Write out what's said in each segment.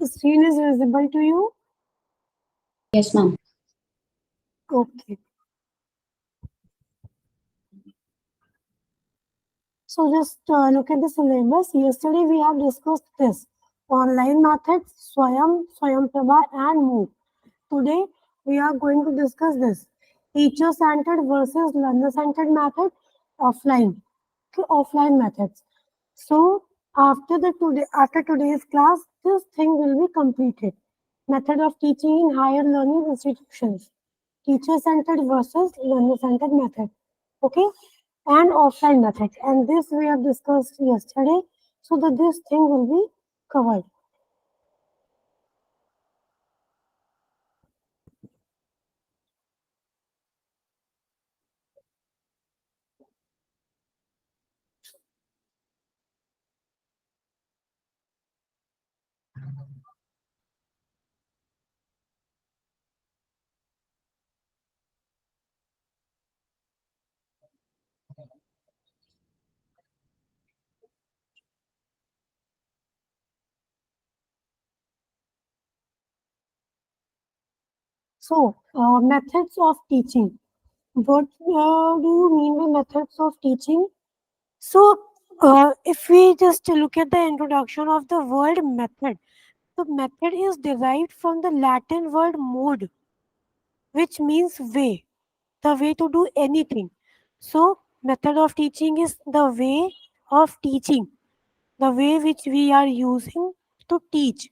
The screen is visible to you? Yes, ma'am. Okay. So just look at the syllabus. Yesterday we have discussed this. Online methods, Swayam Prabha and MOOC. Today we are going to discuss this. Teacher-centered versus learner-centered method, offline. Okay, offline methods. So after today's class, this thing will be completed. Method of teaching in higher learning institutions. Teacher-centered versus learner-centered method. Okay, and offline methods. And this we have discussed yesterday, so that this thing will be covered. So, methods of teaching. What do you mean by methods of teaching? So, if we just look at the introduction of the word method, the method is derived from the Latin word mode, which means way, the way to do anything. So, method of teaching is the way of teaching, the way which we are using to teach.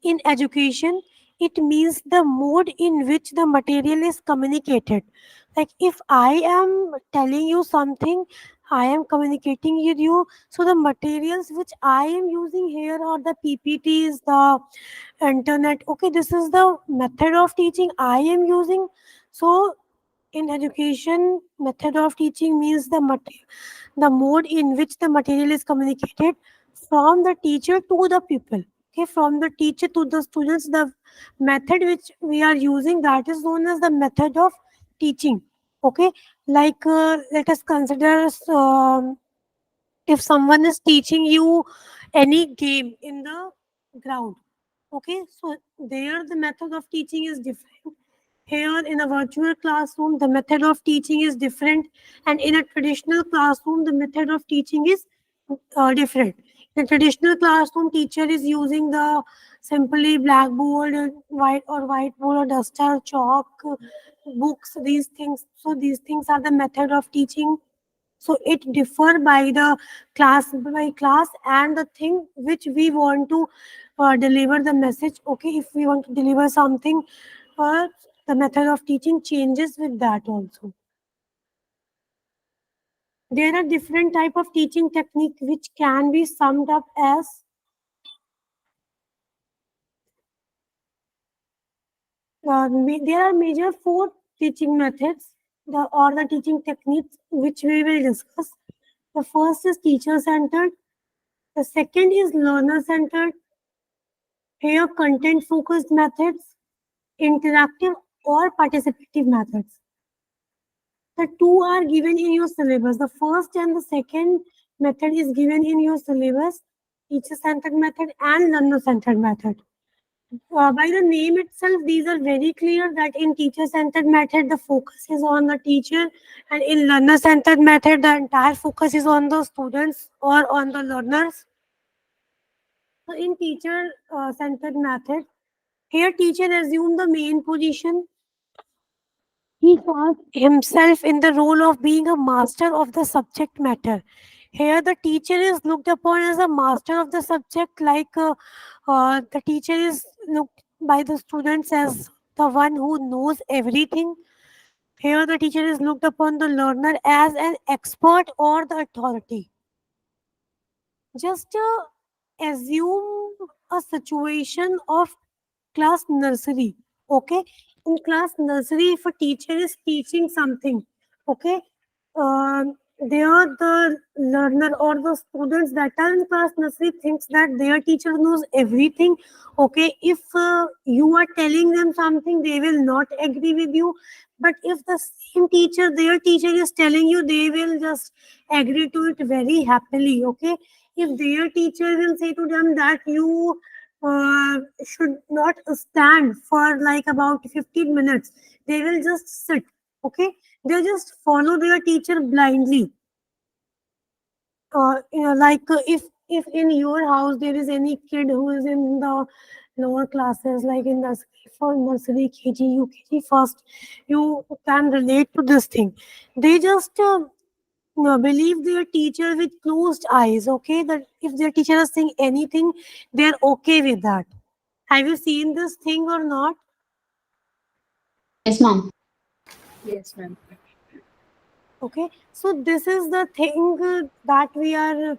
In education, it means the mode in which the material is communicated. Like if I am telling you something, I am communicating with you. So the materials which I am using here are the PPTs, the internet. Okay, this is the method of teaching I am using. So in education, method of teaching means the mode in which the material is communicated from the teacher to the pupil. Okay, from the teacher to the students, the method which we are using, that is known as the method of teaching. Okay, like let us consider if someone is teaching you any game in the ground. Okay, so there the method of teaching is different. Here in a virtual classroom, the method of teaching is different, and in a traditional classroom, the method of teaching is different. In a traditional classroom, teacher is using the simply blackboard, whiteboard, or duster, chalk, books, these things. So these things are the method of teaching. So it differ by the class and the thing which we want to deliver the message. Okay, if we want to deliver something, the method of teaching changes with that also. There are different type of teaching technique which can be summed up as there are major four teaching methods or the teaching techniques which we will discuss. The first is teacher centered. The second is learner centered. Here, content focused methods, interactive or participative methods. The two are given in your syllabus. The first and the second method is given in your syllabus, teacher centered method and learner centered method. By the name itself, these are very clear that in teacher centered method, the focus is on the teacher, and in learner centered method, the entire focus is on the students or on the learners. So, in teacher centered method, here teacher assume the main position. He found himself in the role of being a master of the subject matter. Here, the teacher is looked upon as a master of the subject, like the teacher is looked by the students as the one who knows everything. Here, the teacher is looked upon the learner as an expert or the authority. Just assume a situation of class nursery. Okay, in class nursery, if a teacher is teaching something, okay, they are the learner or the students that are in class nursery thinks that their teacher knows everything. Okay, if you are telling them something, they will not agree with you. But if the same teacher, their teacher is telling you, they will just agree to it very happily. Okay, if their teacher will say to them that you should not stand for like about 15 minutes. They will just sit. Okay, they just follow their teacher blindly. If in your house there is any kid who is in the lower classes, like in nursery, for nursery, KG, UKG, first, you can relate to this thing. They just believe their teacher with closed eyes. Okay, that if their teacher is saying anything, they're okay with that. Have you seen this thing or not? Yes, ma'am. Yes, ma'am. Okay, so this is the thing that we are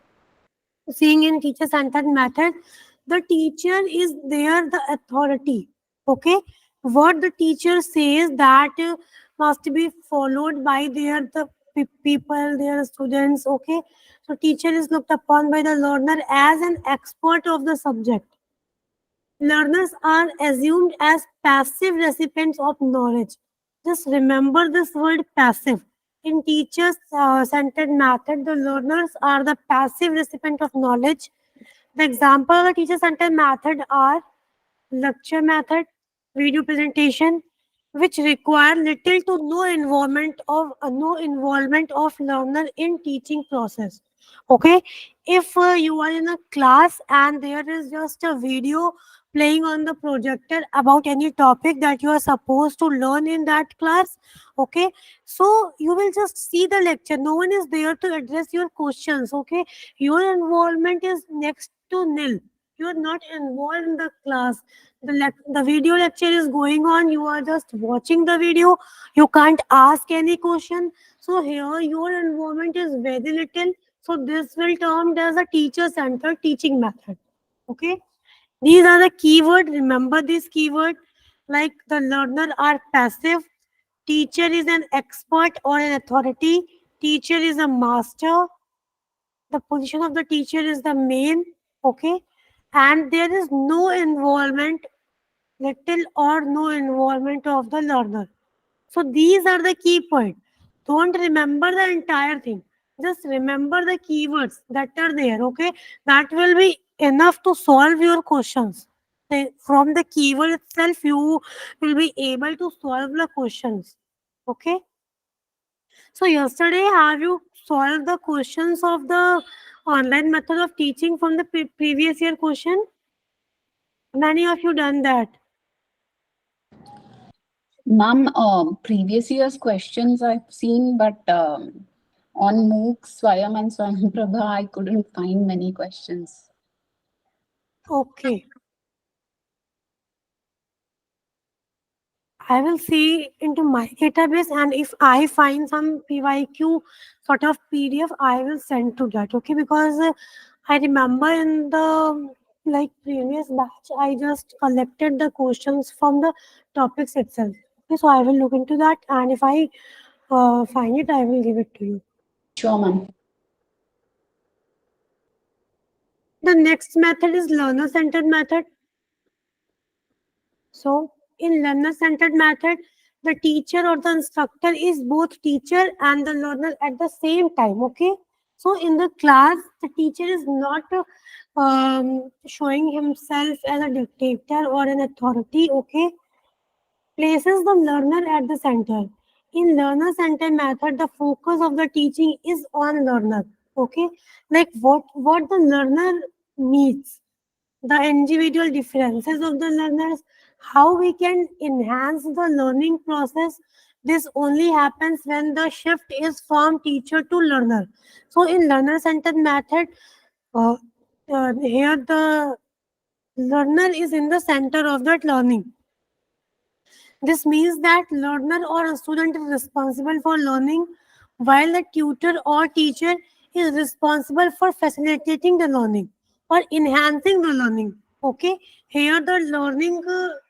seeing in teacher centered method. The teacher is there, the authority. Okay, what the teacher says, that must be followed by their people, their students. Okay, so teacher is looked upon by the learner as an expert of the subject. Learners are assumed as passive recipients of knowledge. Just remember this word passive. In teachers centered method, the learners are the passive recipient of knowledge. The example of the teacher centered method are lecture method, video presentation, which require little to no involvement of learner in teaching process. Okay, if you are in a class and there is just a video playing on the projector about any topic that you are supposed to learn in that class, okay, so you will just see the lecture. No one is there to address your questions. Okay, your involvement is next to nil. You are not involved in the class. The video lecture is going on, you are just watching the video, you can't ask any question. So here your involvement is very little. So this will termed as a teacher centered teaching method. Okay, these are the keyword. Remember this keyword, like the learner are passive, teacher is an expert or an authority, teacher is a master, the position of the teacher is the main. Okay, and there is no involvement, little or no involvement of the learner. So these are the key points. Don't remember the entire thing. Just remember the keywords that are there. Okay, that will be enough to solve your questions. From the keyword itself, you will be able to solve the questions. Okay. So yesterday, have you solved the questions of the online method of teaching from the previous year question? Many of you done that. Ma'am, previous year's questions I've seen, but on MOOC, Swayam and Swayam Prabha, I couldn't find many questions. Okay. I will see into my database, and if I find some PYQ sort of PDF, I will send to that. Okay, because I remember in the like previous batch, I just collected the questions from the topics itself. Okay, so I will look into that, and if I find it, I will give it to you. Sure, ma'am. The next method is learner centered method. So, in learner centered method, the teacher or the instructor is both teacher and the learner at the same time. Okay. So, in the class, the teacher is not showing himself as a dictator or an authority. Okay. Places the learner at the center. In learner centered method, the focus of the teaching is on learner. Okay. Like what the learner needs, the individual differences of the learners, how we can enhance the learning process. This only happens when the shift is from teacher to learner. So in learner centered method, uh, here the learner is in the center of that learning. This means that learner or a student is responsible for learning, while the tutor or teacher is responsible for facilitating the learning or enhancing the learning. Okay, here the learning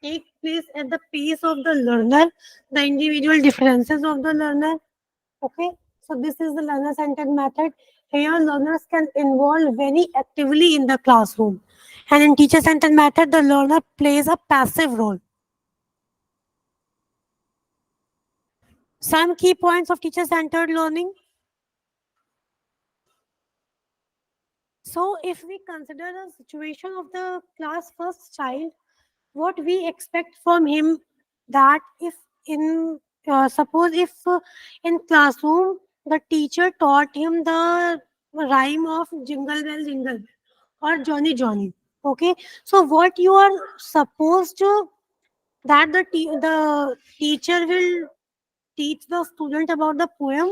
takes place at the pace of the learner, the individual differences of the learner. Okay, so this is the learner centered method. Here, learners can involve very actively in the classroom, and in teacher centered method, the learner plays a passive role. Some key points of teacher-centered learning. So if we consider the situation of the class first child, what we expect from him, that if in suppose if in classroom the teacher taught him the rhyme of jingle bell jingle bell or Johnny Johnny, okay, so what you are supposed to, that the teacher will teach the student about the poem,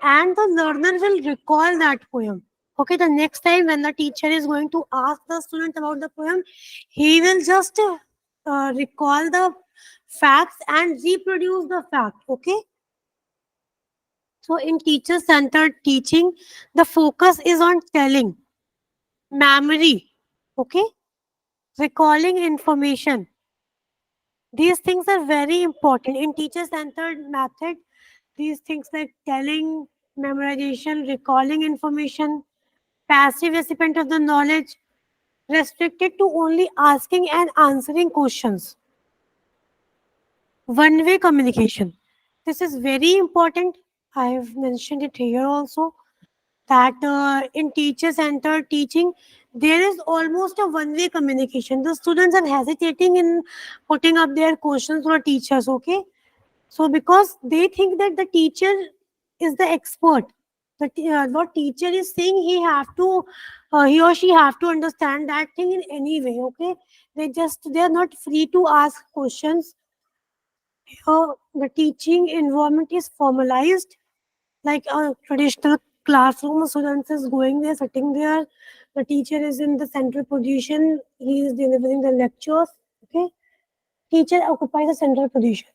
and the learner will recall that poem. Okay, the next time when the teacher is going to ask the student about the poem, he will just recall the facts and reproduce the fact. Okay, so in teacher centered teaching, the focus is on telling, memory, okay, recalling information. These things are very important in teacher centered method. These things like telling, memorization, recalling information, passive recipient of the knowledge, restricted to only asking and answering questions. One way communication. This is very important. I have mentioned it here also, that in teacher centered teaching, there is almost a one way communication. The students are hesitating in putting up their questions to the teachers, okay? So because they think that the teacher is the expert, what teacher is saying, he or she have to understand that thing in any way. Okay, they are not free to ask questions. The teaching environment is formalized, like a traditional classroom. Students is going there, sitting there. The teacher is in the central position. He is delivering the lectures. Okay, teacher occupies the central position.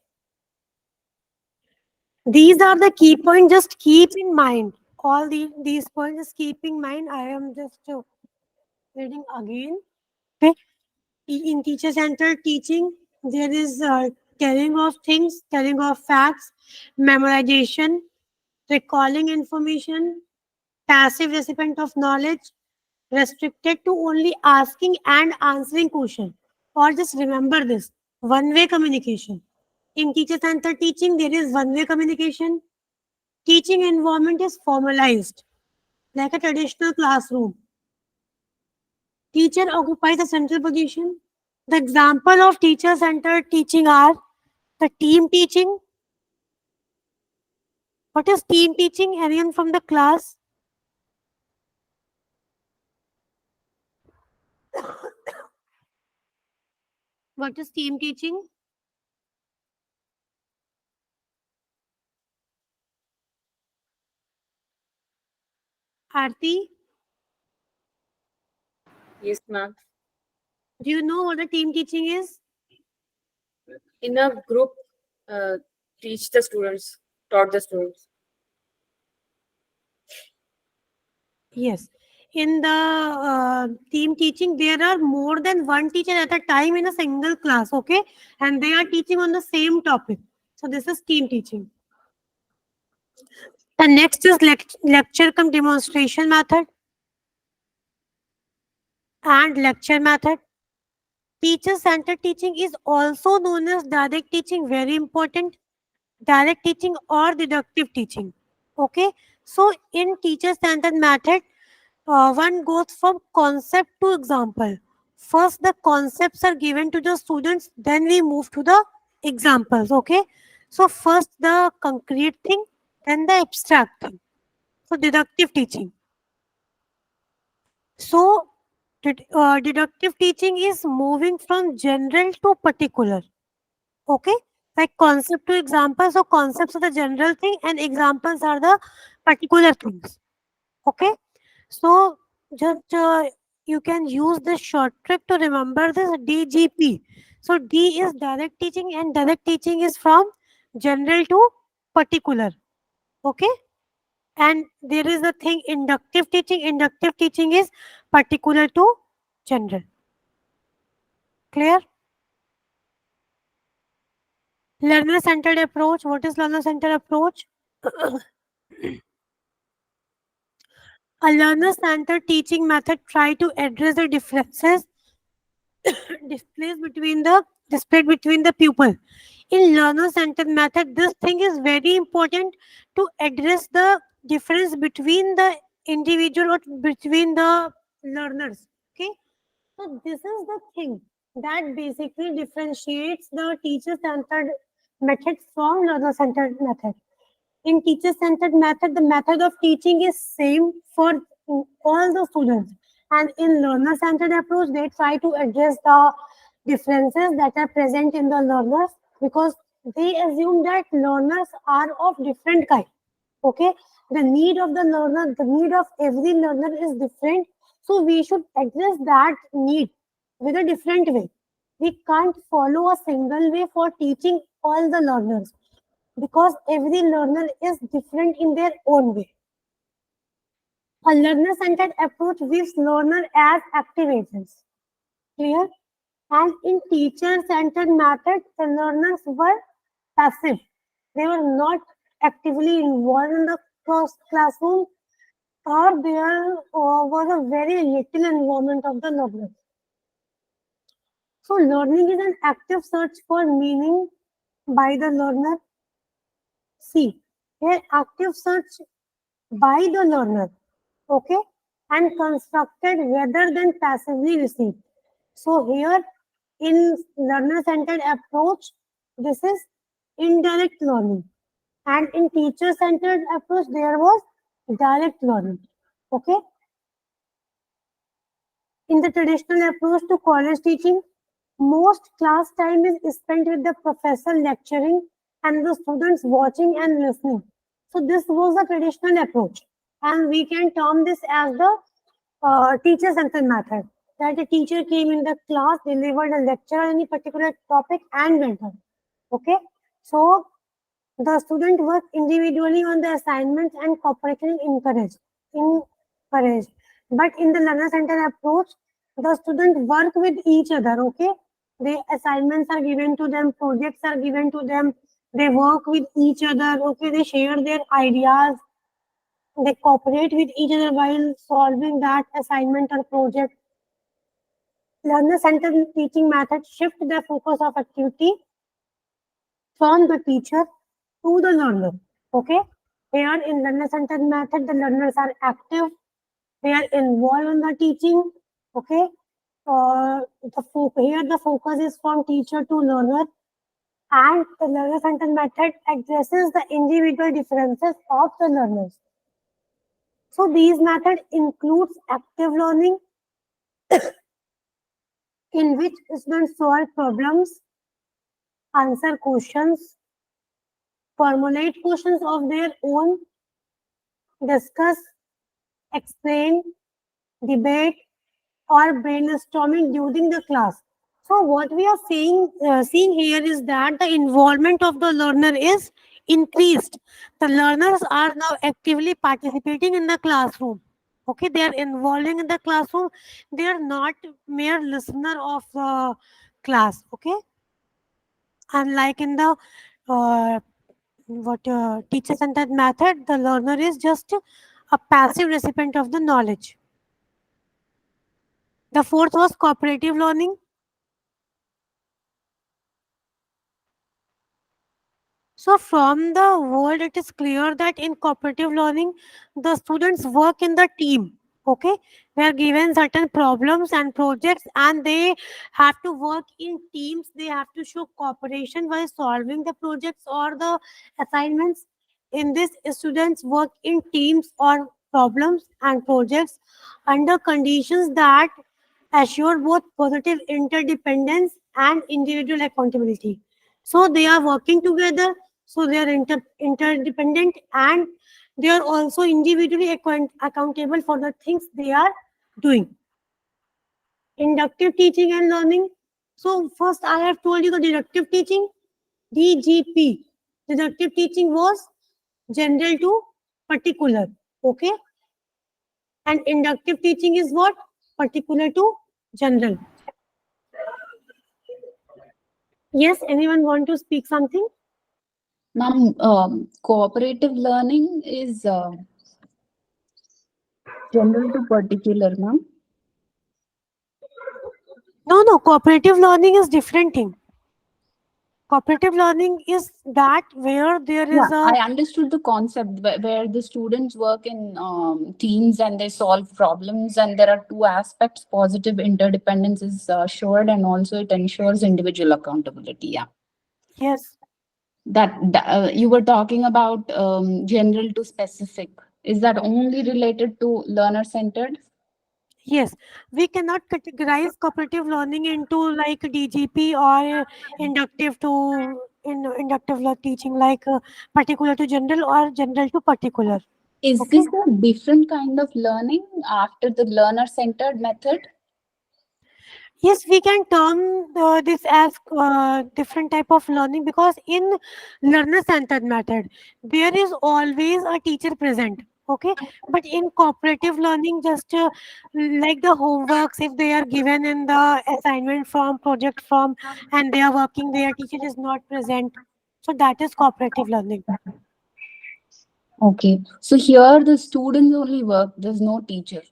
These are the key points. Just keep in mind all these points. Just keep in mind. I am just reading again. Okay. In teacher centered teaching, there is telling of things, telling of facts, memorization, recalling information, passive recipient of knowledge, restricted to only asking and answering question. Or just remember this: one way communication. In teacher centered teaching, there is one way communication. Teaching environment is formalized, like a traditional classroom. Teacher occupies a central position. The example of teacher-centered teaching are the team teaching. What is team teaching? Anyone from the class? What is team teaching? Aarti, Yes, ma'am. do you know what a team teaching is? In a group, uh, teach the students, taught the students. Yes. In the team teaching, there are more than one teacher at a time in a single class, okay? And they are teaching on the same topic. So this is team teaching. The next is lecture cum demonstration method and lecture method. Teacher centered teaching is also known as direct teaching, very important. Direct teaching or deductive teaching. Okay, so in teacher centered method, one goes from concept to example. First, the concepts are given to the students, then we move to the examples. Okay, so first the concrete thing, then the abstract thing. So, deductive teaching. So, deductive teaching is moving from general to particular. Okay, like concept to example. So concepts are the general thing and examples are the particular things. Okay, so just you can use this short trick to remember this DGP. So D is direct teaching and direct teaching is from general to particular. Okay, and there is a thing inductive teaching. Inductive teaching is particular to general. Clear? Learner centered approach. What is learner centered approach? A learner-centered teaching method try to address the differences displayed between the pupil. In learner-centered method, this thing is very important to address the difference between the individual or between the learners. Okay, so this is the thing that basically differentiates the teacher-centered method from learner-centered method. In teacher-centered method, the method of teaching is same for all the students. And in learner-centered approach, they try to address the differences that are present in the learners because they assume that learners are of different kind. Okay, the need of the learner, the need of every learner is different. So we should address that need with a different way. We can't follow a single way for teaching all the learners because every learner is different in their own way. A learner-centered approach views learner as active agents. Clear? And in teacher-centered method, the learners were passive. They were not actively involved in the classroom, or there was a very little involvement of the learners. So learning is an active search for meaning by the learner. See, here active search by the learner, okay, and constructed rather than passively received. So here in learner-centered approach, this is indirect learning, and in teacher-centered approach, there was direct learning. Okay. In the traditional approach to college teaching, most class time is spent with the professor lecturing and the students watching and listening. So this was the traditional approach, and we can term this as the teacher-centered method. That a teacher came in the class, delivered a lecture on any particular topic, and went on. Okay, so the student work individually on the assignments and cooperation encouraged. But in the learner-centered approach, the student work with each other. Okay, the assignments are given to them, projects are given to them. They work with each other. Okay, they share their ideas. They cooperate with each other while solving that assignment or project. Learner-centered teaching methods shift the focus of activity from the teacher to the learner. Okay, here in learner-centered method, the learners are active. They are involved in the teaching. Okay, here the focus is from teacher to learner, and the learner-centered method addresses the individual differences of the learners. So these methods includes active learning, in which students solve problems, answer questions, formulate questions of their own, discuss, explain, debate, or brainstorming during the class. So what we are seeing here is that the involvement of the learner is increased. The learners are now actively participating in the classroom. Okay, they are involving in the classroom. They are not mere listener of the class. Okay, unlike in the teacher-centered method, the learner is just a passive recipient of the knowledge. The fourth was cooperative learning. So from the word, it is clear that in cooperative learning, the students work in the team. Okay, they are given certain problems and projects, and they have to work in teams. They have to show cooperation while solving the projects or the assignments. In this, students work in teams or problems and projects under conditions that assure both positive interdependence and individual accountability. So they are working together, so they are interdependent, and they are also individually accountable for the things they are doing. Inductive teaching and learning. So first I have told you the deductive teaching, DGP. Deductive teaching was general to particular. Okay. And inductive teaching is what? Particular to general. Yes, anyone want to speak something? Ma'am, cooperative learning is general to particular, ma'am. No, cooperative learning is different thing. Cooperative learning is that where there is Yeah, a I understood the concept where the students work in teams and they solve problems, and there are two aspects. Positive interdependence is assured, and also it ensures individual accountability. Yeah, yes. you were talking about general to specific. Is that only related to learner centered? Yes, we cannot categorize cooperative learning into like DGP or inductive to inductive teaching, like particular to general or general to particular. Is Okay. this a different kind of learning after the learner centered method? Yes, we can term this as different type of learning because in learner-centered method, there is always a teacher present. Okay, but in cooperative learning, just like the homeworks, if they are given in the assignment from project from, and they are working, their teacher is not present. So that is cooperative learning. Okay, so here the students only work. There's no teacher.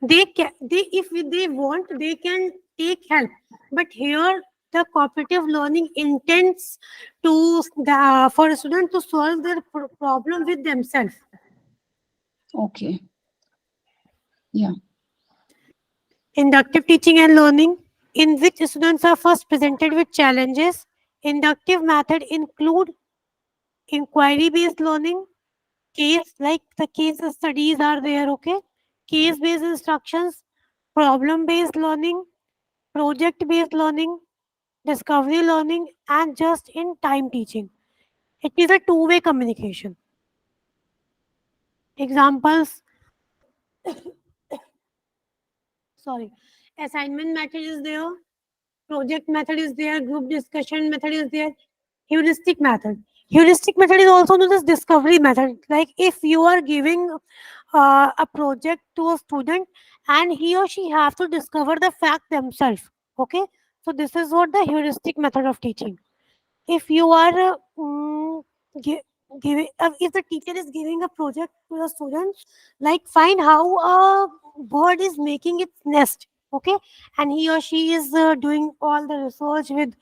They if they want they can take help, but here the cooperative learning intends to for a student to solve their problem with themselves. Okay. Yeah. Inductive teaching and learning, in which students are first presented with challenges. Inductive method include inquiry based learning, case like the case studies are there. Okay, case based instructions, problem based learning, project based learning, discovery learning, and just in time teaching. It is a two-way communication. Examples, sorry, assignment method is there, project method is there, group discussion method is there, heuristic method. Heuristic method is also known as discovery method. Like if you are giving a project to a student and he or she have to discover the fact themselves. Okay, so this is what the heuristic method of teaching. If you are gi- giving if the teacher is giving a project to the students, like find how a bird is making its nest. Okay, and he or she is doing all the research with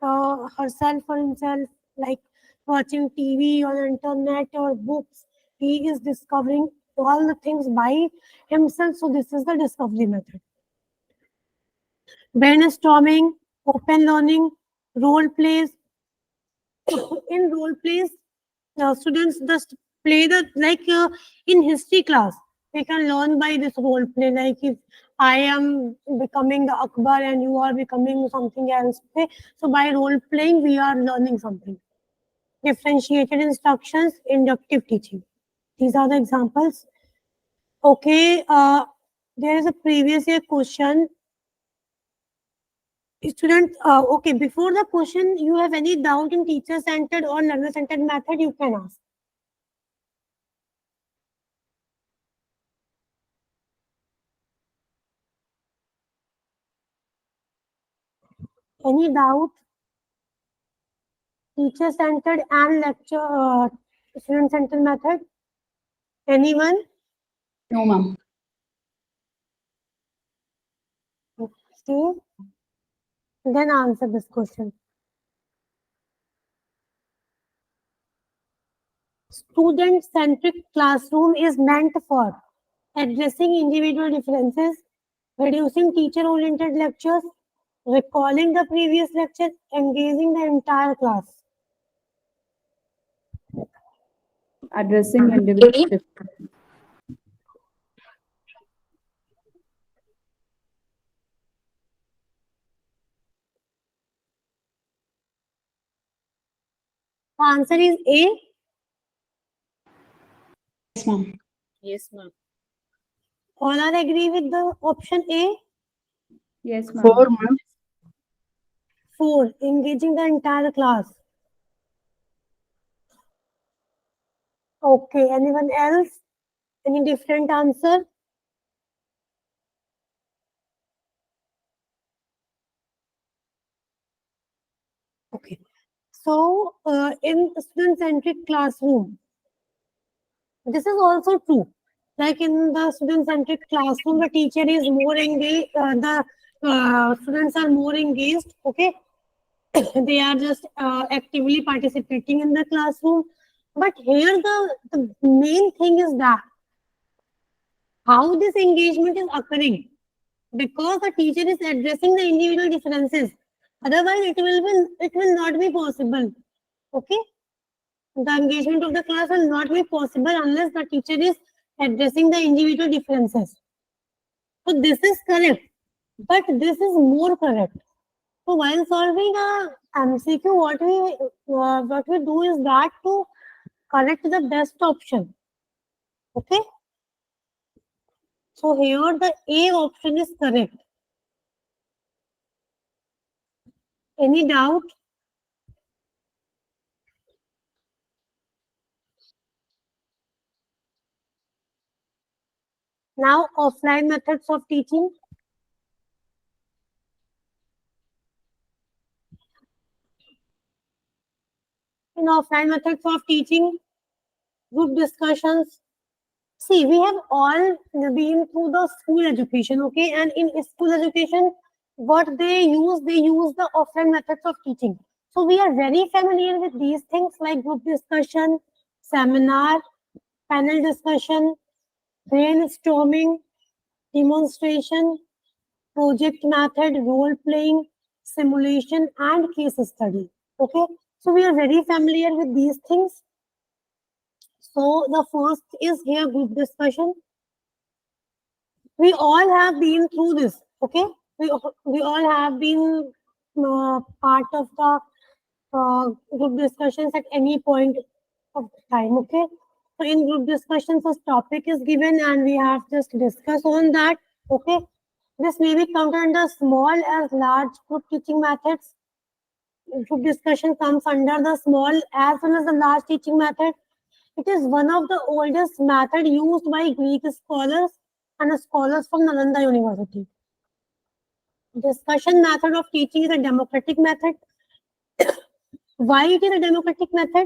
herself or himself, like watching TV or internet or books. He is discovering all the things by himself, so this is the discovery method. Brainstorming, open learning, role plays. In role plays, students just play the like in history class they can learn by this role play, like if I am becoming the Akbar and you are becoming something else. Okay, so by role playing we are learning something. Differentiated instructions, inductive teaching, these are the examples. Okay, there is a previous year question. Students, okay, before the question, you have any doubt in teacher centered or learner centered method, you can ask. Any doubt? Teacher centered and lecture student centered method? Anyone? No, ma'am. Okay, then answer this question. Student centric classroom is meant for addressing individual differences, reducing teacher oriented lectures, recalling the previous lecture, engaging the entire class. Addressing individual differences. The answer is A. Yes, ma'am. Yes, ma'am. All are agree with the option A? Yes, ma'am. 4, ma'am. 4. Engaging the entire class. Okay, anyone else? Any different answer? Okay. So, in student-centric classroom, this is also true. Like in the student-centric classroom, the teacher is more engaged, the students are more engaged. Okay. they are just actively participating in the classroom. But here the main thing is that how this engagement is occurring, because the teacher is addressing the individual differences. Otherwise, it will not be possible. Okay, the engagement of the class will not be possible unless the teacher is addressing the individual differences. So this is correct, but this is more correct. So while solving a MCQ, what we do is that to correct the best option. Okay. So here the A option is correct. Any doubt? Now offline methods of teaching. In offline methods of teaching, group discussions. See, we have all been through the school education, okay? And in school education, what they use the offline methods of teaching. So we are very familiar with these things like group discussion, seminar, panel discussion, brainstorming, demonstration, project method, role playing, simulation, and case study. Okay, so we are very familiar with these things. So the first is here group discussion. We all have been through this. Okay, we all have been part of the group discussions at any point of time. Okay, so in group discussions, a topic is given and we have just discussed on that. Okay, this may be counted under small as large group teaching methods. Group discussion comes under the small as well as the large teaching method. It is one of the oldest method used by Greek scholars and scholars from Nalanda University. Discussion method of teaching is a democratic method. Why it is a democratic method?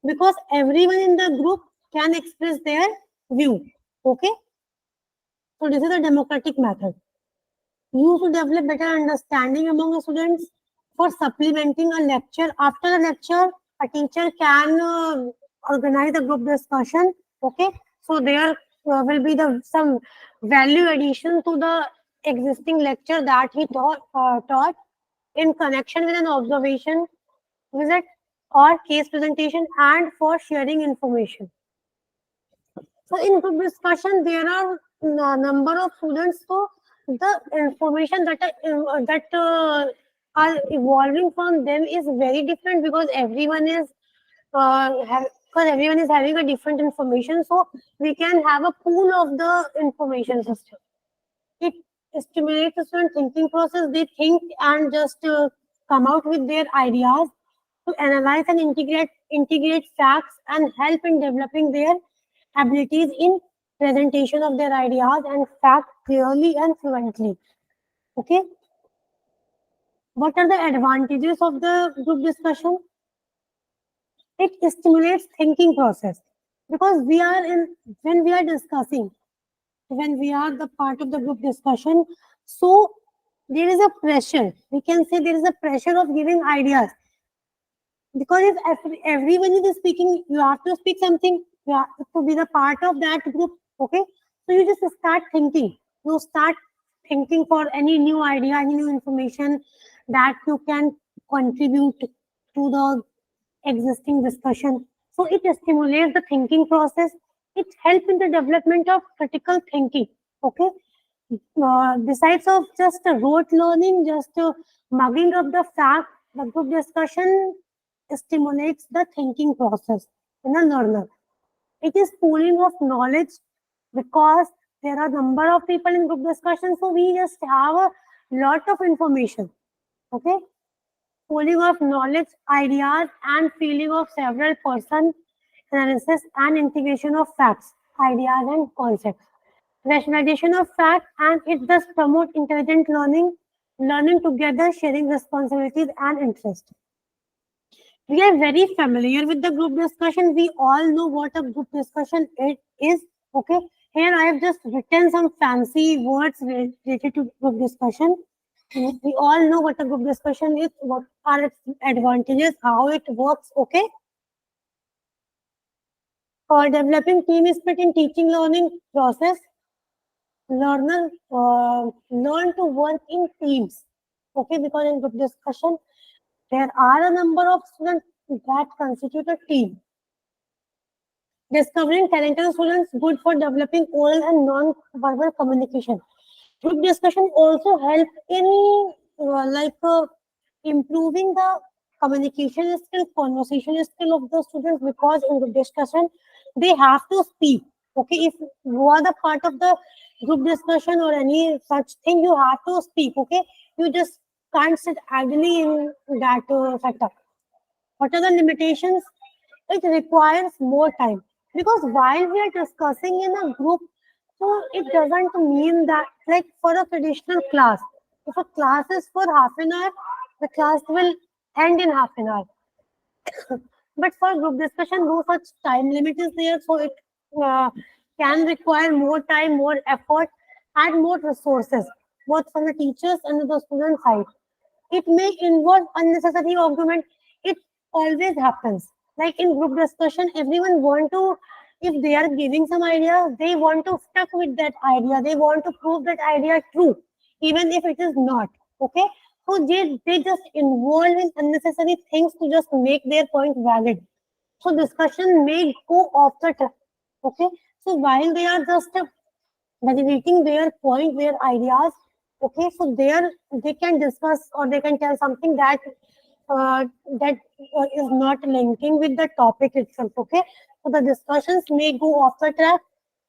Because everyone in the group can express their view. Okay? So this is a democratic method. Used to develop better understanding among the students. For supplementing a lecture, after a lecture, a teacher can organize a group discussion. Okay, so there will be some value addition to the existing lecture that he taught in connection with an observation visit or case presentation and for sharing information. So in group discussion, there are a number of students. So the information are evolving from them is very different because everyone is having a different information. So we can have a pool of the information system. It stimulates the student thinking process. They think and just come out with their ideas to analyze and integrate facts and help in developing their abilities in presentation of their ideas and facts clearly and fluently. Okay. What are the advantages of the group discussion? It stimulates thinking process because when we are discussing, when we are the part of the group discussion, so there is a pressure. We can say there is a pressure of giving ideas. Because if everyone is speaking, you have to speak something. You have to be the part of that group. Okay, so you just start thinking. You start thinking for any new idea, any new information that you can contribute to the existing discussion. So it stimulates the thinking process. It helps in the development of critical thinking. Okay, besides of just rote learning, just mugging up the fact, the group discussion stimulates the thinking process in a learner. It is pooling of knowledge because there are a number of people in group discussion, so we just have a lot of information. Okay, pooling of knowledge, ideas, and feeling of several person, analysis and integration of facts, ideas, and concepts. Rationalization of fact, and it does promote intelligent learning together, sharing responsibilities and interest. We are very familiar with the group discussion. We all know what a group discussion is. Okay. Here I have just written some fancy words related to group discussion. We all know what a group discussion is, what are its advantages, how it works, okay? For developing team spirit in teaching learning process, learners learn to work in teams, okay? Because in group discussion, there are a number of students that constitute a team. Discovering talented students good for developing oral and non-verbal communication. Group discussion also help in improving the communication skill, conversation skill of the students, because in group discussion they have to speak. Okay, if you are the part of the group discussion or any such thing, you have to speak. Okay, you just can't sit idly in that setup. What are the limitations? It requires more time, because while we are discussing in a group, so it doesn't mean that, like for a traditional class, if a class is for half an hour, the class will end in half an hour. But for group discussion, no such time limit is there, so it uh, can require more time, more effort, and more resources, both from the teachers and the student side. It may involve unnecessary argument. It always happens. Like in group discussion, everyone want to, if they are giving some idea, they want to stuck with that idea. They want to prove that idea true, even if it is not. Okay. So they just involve in unnecessary things to just make their point valid. So discussion may go off the track. Okay. So while they are just validating their point, their ideas. Okay, so there they can discuss or they can tell something that uh, that is not linking with the topic itself. Okay, so the discussions may go off the track,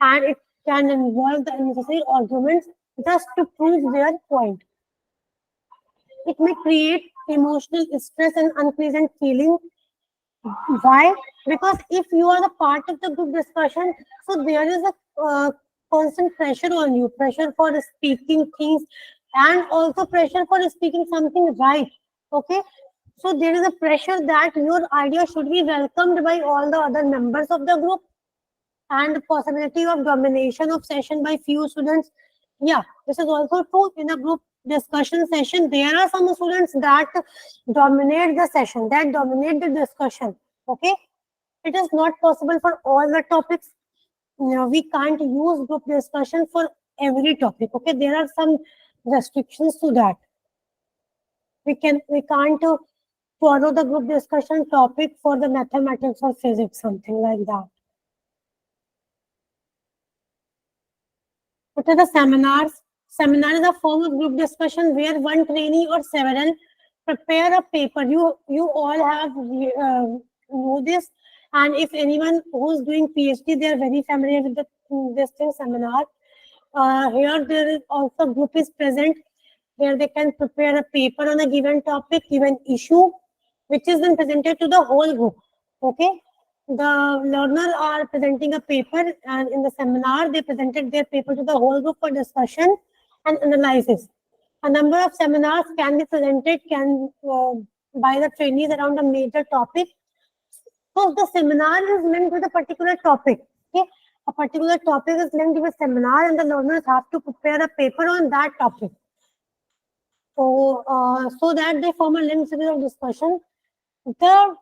and it can involve the unnecessary arguments just to prove their point. It may create emotional stress and unpleasant feeling. Why? Because if you are the part of the group discussion, so there is a constant pressure on you, pressure for speaking things, and also pressure for speaking something right. Okay, so there is a pressure that your idea should be welcomed by all the other members of the group, and the possibility of domination of session by few students. Yeah, this is also true in a group discussion session. There are some students that dominate the session, that dominate the discussion. Okay, it is not possible for all the topics. We can't use group discussion for every topic. Okay, there are some restrictions to that. We can't follow the group discussion topic for the mathematics or physics, something like that. What are the seminars? Seminar is a form of group discussion where one trainee or several prepare a paper. You all have know this, and if anyone who's doing PhD, they are very familiar with this thing seminar. Here there is also group is present where they can prepare a paper on a given topic, given issue, which is then presented to the whole group. Okay, the learner are presenting a paper, and in the seminar they presented their paper to the whole group for discussion and analysis. A number of seminars can be presented by the trainees around a major topic. So the seminar is linked with a particular topic. Okay, a particular topic is linked with seminar, and the learners have to prepare a paper on that topic. So that they form a linked series of discussion. The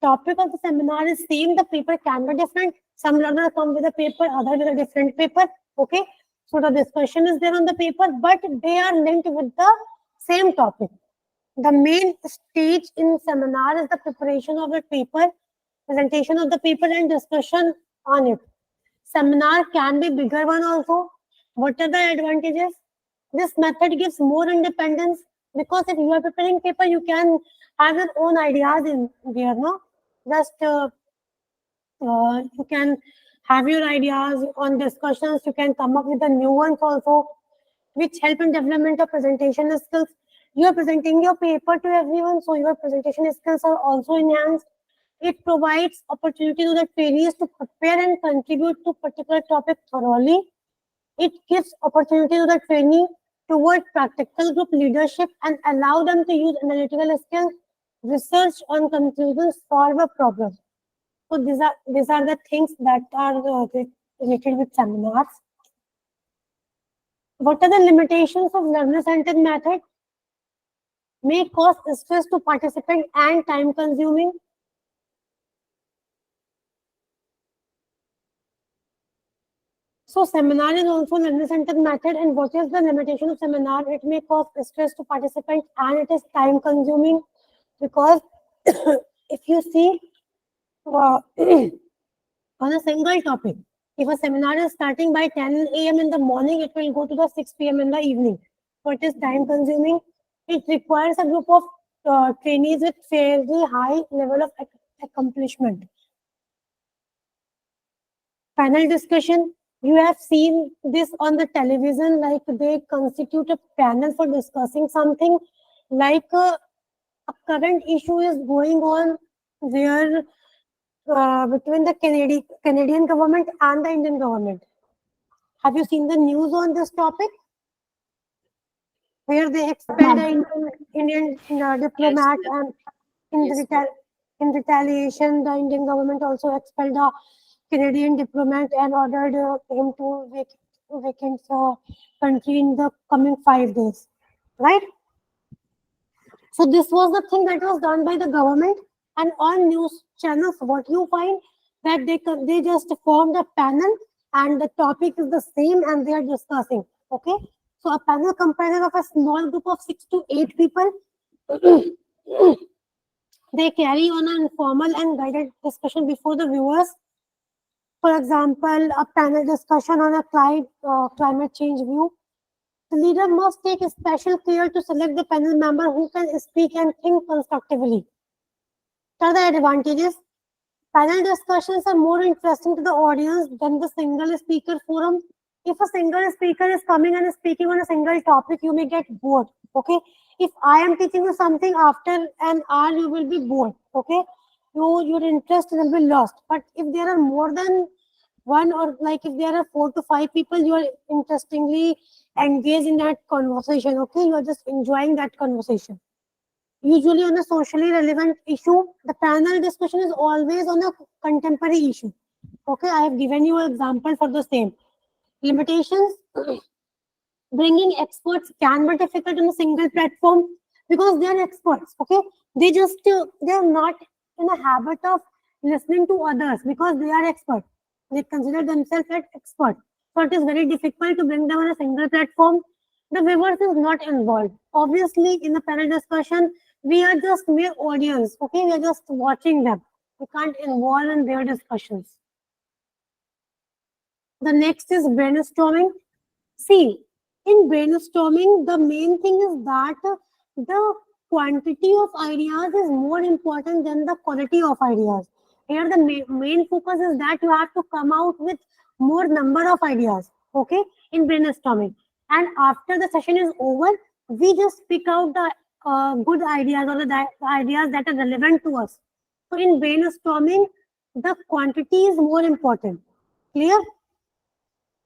topic of the seminar is same. The paper can be different. Some learners come with a paper, other with a different paper. Okay, so the discussion is there on the paper, but they are linked with the same topic. The main stage in seminar is the preparation of the paper, presentation of the paper, and discussion on it. Seminar can be bigger one also. What are the advantages? This method gives more independence, because if you are preparing paper, you can have your own ideas in there, no? Just you can have your ideas on discussions. You can come up with the new ones also, which help in development of presentation skills. You are presenting your paper to everyone, so your presentation skills are also enhanced. It provides opportunity to the trainees to prepare and contribute to particular topic thoroughly. It gives opportunity to the trainee toward practical group leadership and allow them to use analytical skills, research on conclusions, solve a problem. So these are the things that are related with seminars. What are the limitations of learner-centered method? may cause stress to participant and time consuming. So seminar is also an learner-centered method, and what is the limitation of seminar? It may cause stress to participant and it is time consuming, because if you see on a single topic, if a seminar is starting by 10 a.m. in the morning, it will go to the 6 p.m. in the evening. So it is time consuming. It requires a group of trainees with fairly high level of accomplishment. Panel discussion. You have seen this on the television, like they constitute a panel for discussing something, like a current issue is going on where between the Canadian government and the Indian government. Have you seen the news on this topic? Where they expelled the Indian diplomat, Yes. and in retaliation, the Indian government also expelled the Canadian diplomat and ordered him to vacate the country in the coming 5 days. Right? So this was the thing that was done by the government, and on news channels, what you find that they just formed a panel and the topic is the same and they are discussing. Okay, so a panel comprises of a small group of 6 to 8 people. They carry on an informal and guided discussion before the viewers. For example, a panel discussion on a climate change view. The leader must take special care to select the panel member who can speak and think constructively. What are the advantages? Panel discussions are more interesting to the audience than the single speaker forum. If a single speaker is coming and speaking on a single topic, you may get bored. Okay. If I am teaching you something, after an hour, you will be bored. Okay. Your interest will be lost. But if there are more than one, or like if there are 4 to 5 people, you are interestingly engaged in that conversation. Okay. You are just enjoying that conversation. Usually on a socially relevant issue, the panel discussion is always on a contemporary issue. Okay, I have given you an example for the same. Limitations. Bringing experts can be difficult on a single platform because they are experts. Okay, they are not in a habit of listening to others because they are experts. They consider themselves as experts. So it is very difficult to bring them on a single platform. The viewers is not involved. Obviously, in the panel discussion, we are just mere audience. Okay, we are just watching them. We can't involve in their discussions. The next is brainstorming. See, in brainstorming, the main thing is that the quantity of ideas is more important than the quality of ideas. Here, the main focus is that you have to come out with more number of ideas, okay, in brainstorming. And after the session is over, we just pick out the good ideas or the ideas that are relevant to us. So in brainstorming, the quantity is more important. Clear?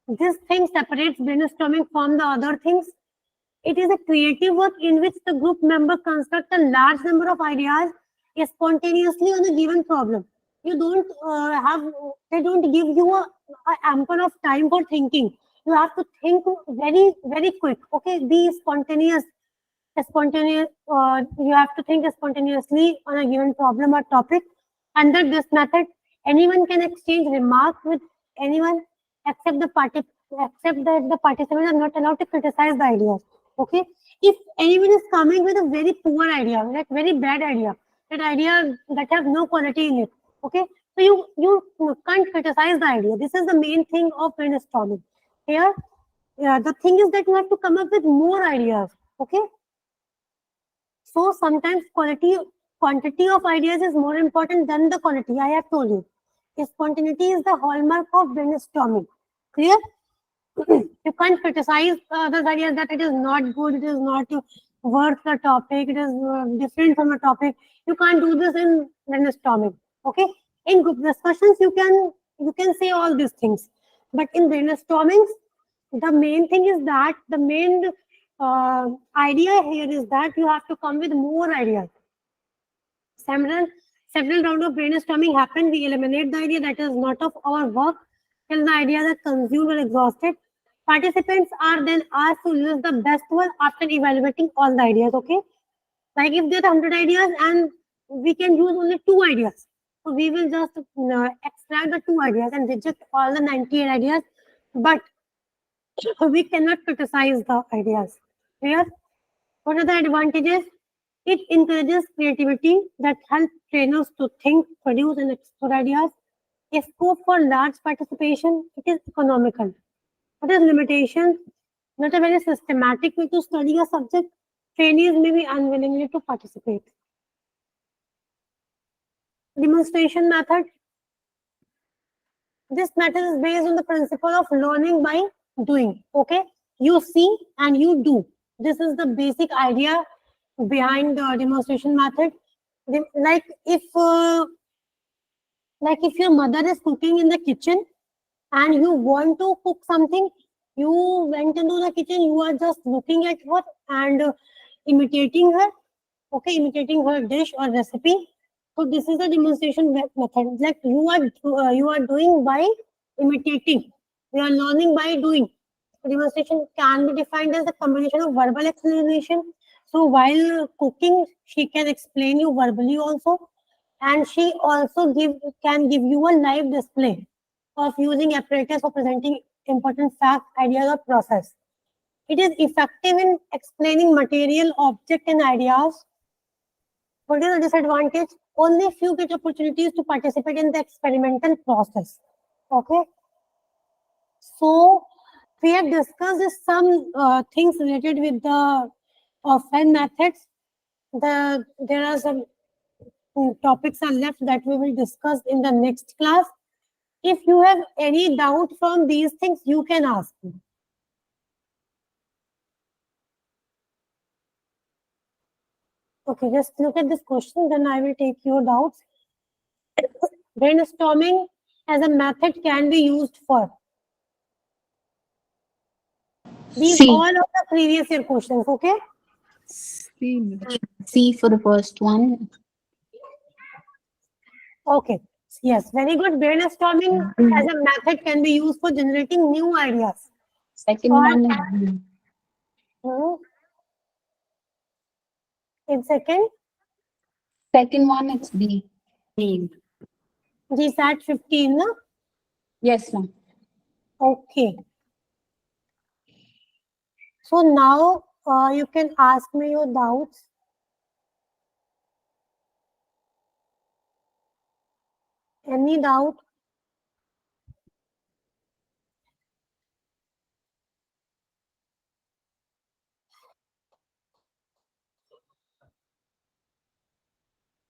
This thing separates brainstorming from the other things. It is a creative work in which the group member construct a large number of ideas spontaneously on a given problem. You don't they don't give you a ample of time for thinking. You have to think very, very quick. Okay, be spontaneous. You have to think spontaneously on a given problem or topic. Under this method, anyone can exchange remarks with anyone except that the participants are not allowed to criticize the ideas. Okay, if anyone is coming with a very poor idea, like very bad idea, that idea that has no quality in it, okay, so you can't criticize the idea. This is the main thing of brainstorming. Here, the thing is that you have to come up with more ideas. Okay, so sometimes quantity of ideas is more important than the quality. I have told you. Spontaneity is the hallmark of brainstorming. Clear? You can't criticize the ideas that it is not good, it is not worth the topic, it is different from the topic. You can't do this in brainstorming. Okay? In group discussions, you can say all these things. But in brainstorming, the main thing is that the main idea here is that you have to come with more ideas. Several rounds of brainstorming happen. We eliminate the idea that is not of our work till the ideas are consumed or exhausted. Participants are then asked to use the best one after evaluating all the ideas. Okay. Like if there are 100 ideas and we can use only 2 ideas, so we will just extract the 2 ideas and reject all the 98 ideas, but we cannot criticize the ideas. Clear? What are the advantages? It encourages creativity that helps trainers to think, produce, and explore ideas. A scope for large participation, it is economical. What is limitations? Not a very systematic way to study a subject. Trainees may be unwillingly to participate. Demonstration method. This method is based on the principle of learning by doing. Okay, you see and you do. This is the basic idea behind the demonstration method. Like if your mother is cooking in the kitchen and you want to cook something, you went into the kitchen, you are just looking at her and imitating her, okay, imitating her dish or recipe. So this is the demonstration method. Like you are doing by imitating. You are learning by doing. Demonstration can be defined as a combination of verbal explanation. So while cooking, she can explain you verbally also, and she also can give you a live display of using apparatus for presenting important facts, ideas, or process. It is effective in explaining material, object, and ideas. What is the disadvantage? Only few get opportunities to participate in the experimental process. Okay. So we have discussed some things related with the offline methods. There are some topics are left that we will discuss in the next class. If you have any doubt from these things, you can ask me. Okay, just look at this question, then I will take your doubts. Brainstorming as a method can be used for. These C. all of the previous year questions, okay? C for the first one. Okay. Yes, very good. Brainstorming as a method can be used for generating new ideas. Second Or- one is B. Hmm. In second, Second one it's B. GSAT 15, no? Yes, ma'am. Okay. So now you can ask me your doubts. Any doubt?